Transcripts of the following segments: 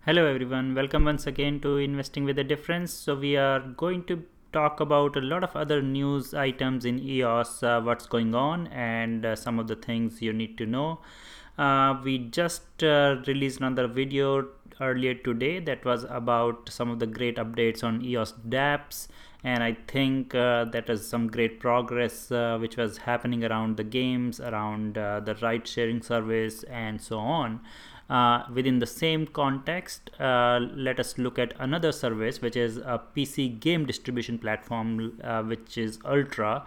Hello everyone, welcome once again to Investing with a Difference. So we are going to talk about a lot of other news items in EOS, what's going on and some of the things you need to know. We just released another video earlier today that was about some of the great updates on EOS dApps, and I think that is some great progress which was happening around the games, around the ride sharing service and so on. Within the same context, let us look at another service which is a PC game distribution platform, which is Ultra.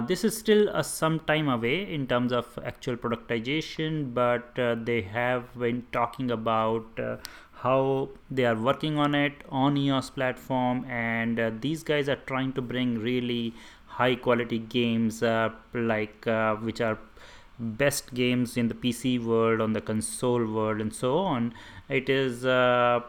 This is still some time away in terms of actual productization, but they have been talking about how they are working on it on EOS platform, and these guys are trying to bring really high quality games which are best games in the PC world, on the console world, and so on. It is a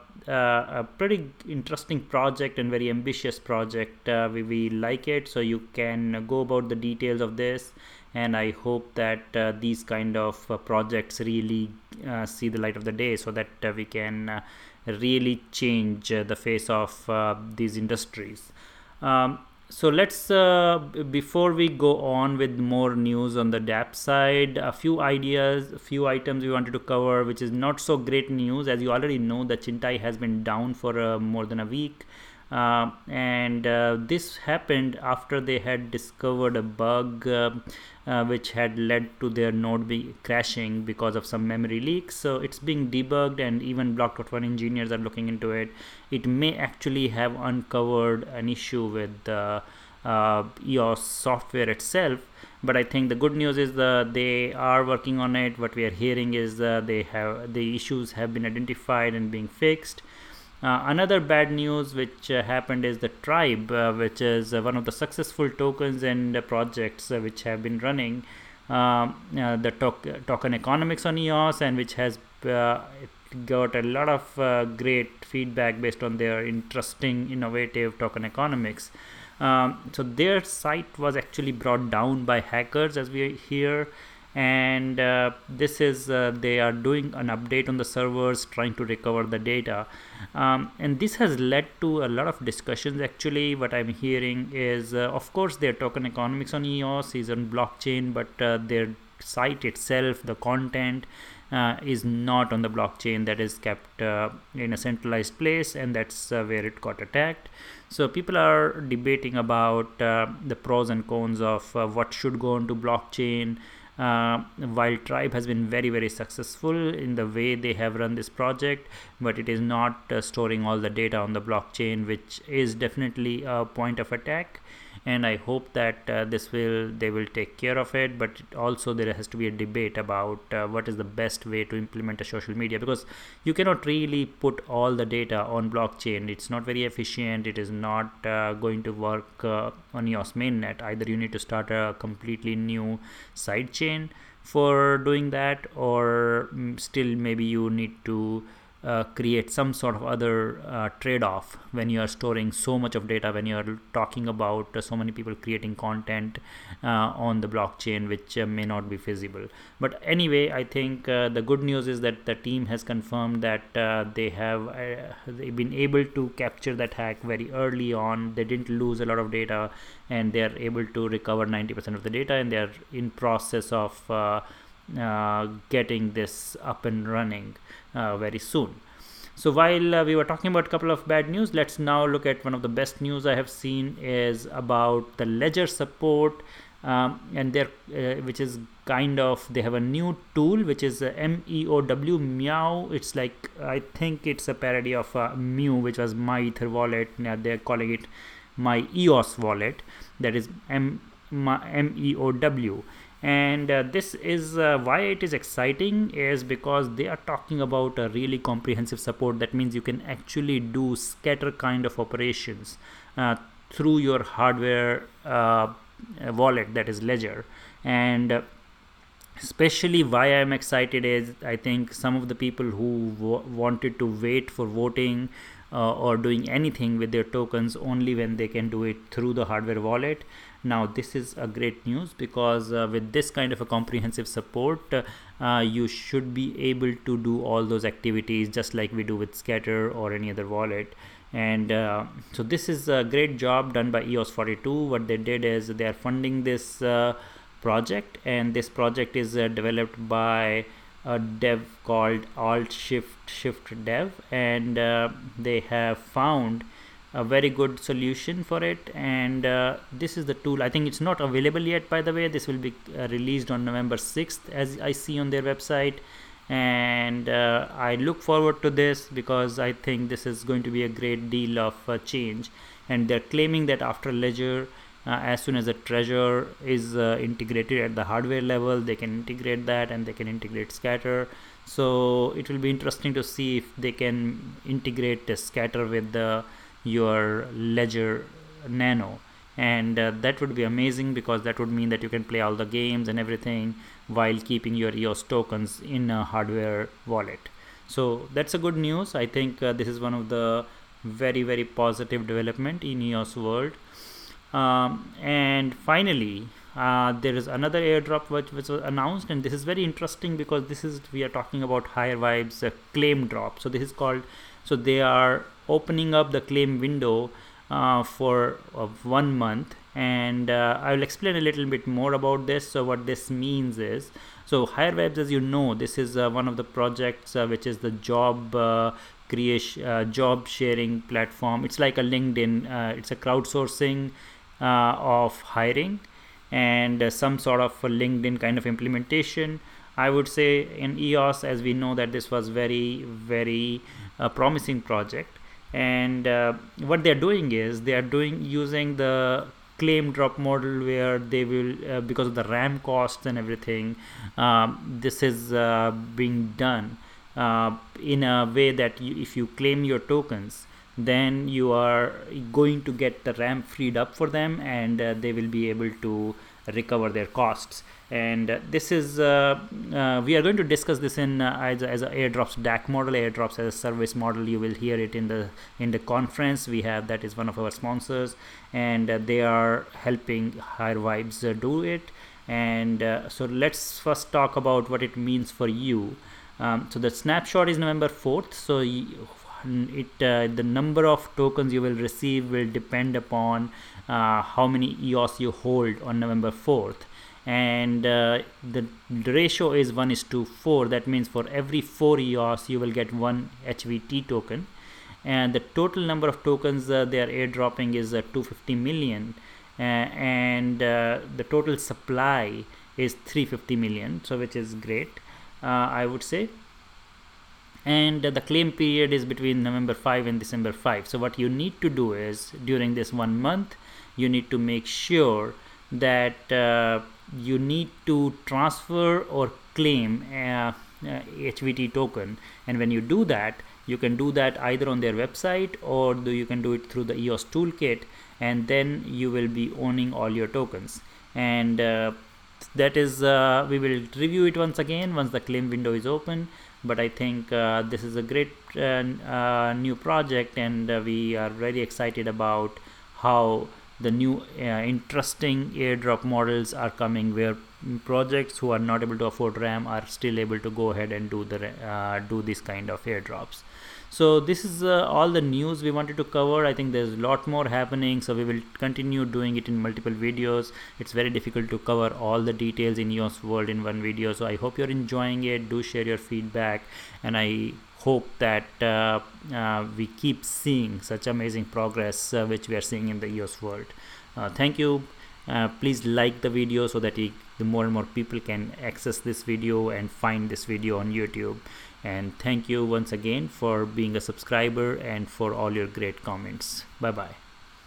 pretty interesting project and very ambitious project. We like it, so you can go about the details of this. And I hope that these kind of projects really see the light of the day, so that we can really change the face of these industries. So let's before we go on with more news on the dApp side, a few ideas, a few items we wanted to cover, which is not so great news. As you already know, the Chintai has been down for more than a week, and this happened after they had discovered a bug which had led to their node be crashing because of some memory leaks. So it's being debugged, and even Block.1 engineers are looking into it. It may actually have uncovered an issue with the EOS software itself, but I think the good news is they are working on it. What we are hearing is the issues have been identified and being fixed. Another bad news which happened is the Trybe, which is one of the successful tokens and projects which have been running the token economics on EOS, and which has got a lot of great feedback based on their interesting, innovative token economics. So their site was actually brought down by hackers, as we hear, and this is they are doing an update on the servers, trying to recover the data, and this has led to a lot of discussions. Actually, what I'm hearing is, of course, their token economics on EOS is on blockchain, but their site itself, the content, is not on the blockchain. That is kept in a centralized place, and that's where it got attacked. So people are debating about the pros and cons of what should go onto blockchain. While Trybe has been very successful in the way they have run this project, but it is not storing all the data on the blockchain, which is definitely a point of attack. And I hope that they will take care of it. But also there has to be a debate about what is the best way to implement a social media, because you cannot really put all the data on blockchain. It's not very efficient. It is not going to work on EOS mainnet. Either you need to start a completely new side chain for doing that, or still maybe you need to create some sort of other trade-off when you are storing so much of data, when you are talking about so many people creating content on the blockchain, which may not be feasible. But anyway, I think the good news is that the team has confirmed that they've been able to capture that hack very early on. They didn't lose a lot of data, and they are able to recover 90% of the data, and they are in process of getting this up and running very soon. So while we were talking about a couple of bad news, let's now look at one of the best news I have seen is about the ledger support, and which is kind of, they have a new tool which is MEOW. It's like, I think it's a parody of MEOW, which was My Ether wallet. Now they're calling it My EOS wallet. That is MEOW. And this is why it is exciting, is because they are talking about a really comprehensive support. That means you can actually do scatter kind of operations through your hardware wallet, that is ledger. And especially why I'm excited is, I think some of the people who wanted to wait for voting or doing anything with their tokens only when they can do it through the hardware wallet, Now this is a great news, because with this kind of a comprehensive support, you should be able to do all those activities just like we do with Scatter or any other wallet. And so this is a great job done by EOS 42. What they did is they are funding this project, and this project is developed by a dev called Alt Shift Dev, and they have found a very good solution for it. And this is the tool. I think it's not available yet, by the way. This will be released on November 6th, as I see on their website. And I look forward to this, because I think this is going to be a great deal of change. And they're claiming that after Ledger, as soon as the Treasure is integrated at the hardware level, they can integrate that, and they can integrate Scatter. So it will be interesting to see if they can integrate the Scatter with your Ledger Nano, and that would be amazing, because that would mean that you can play all the games and everything while keeping your EOS tokens in a hardware wallet. So that's a good news. I think this is one of the very positive development in EOS world. And finally, there is another airdrop which was announced, and this is very interesting, because we are talking about HireVibes claim drop. So this is called, so they are opening up the claim window for 1 month, and I will explain a little bit more about this. So what this means is, so HireVibes, as you know, this is one of the projects which is the job creation, job sharing platform. It's like a LinkedIn. It's a crowdsourcing of hiring, and some sort of a LinkedIn kind of implementation, I would say, in EOS, as we know that this was very promising project. And what they're doing is they are using the claim drop model, where they will because of the RAM costs and everything, this is being done in a way that if you claim your tokens, then you are going to get the RAM freed up for them, and they will be able to recover their costs. And this is we are going to discuss this in as a airdrops DAC model, airdrops as a service model. You will hear it in the conference we have. That is one of our sponsors, and they are helping HireVibes do it. And so let's first talk about what it means for you. So the snapshot is November 4th. So the number of tokens you will receive will depend upon how many EOS you hold on November 4th, and the ratio is 1:4. That means for every 4 EOS you will get 1 HVT token, and the total number of tokens they are airdropping is 250 million, and the total supply is 350 million, so which is great, I would say. And the claim period is between November 5 and December 5. So what you need to do is, during this 1 month, you need to make sure that you need to transfer or claim HVT token. And when you do that, you can do that either on their website, or you can do it through the EOS toolkit, and then you will be owning all your tokens. And that is we will review it once again once the claim window is open. But I think this is a great new project, and we are very excited about how the new interesting airdrop models are coming, where projects who are not able to afford RAM are still able to go ahead and do this kind of airdrops. So this is all the news we wanted to cover. I think there's a lot more happening, so we will continue doing it in multiple videos. It's very difficult to cover all the details in EOS world in one video, so I hope you're enjoying it. Do share your feedback, and I hope that we keep seeing such amazing progress which we are seeing in the EOS world. Thank you. Please like the video so that the more and more people can access this video and find this video on YouTube. And thank you once again for being a subscriber and for all your great comments. Bye bye.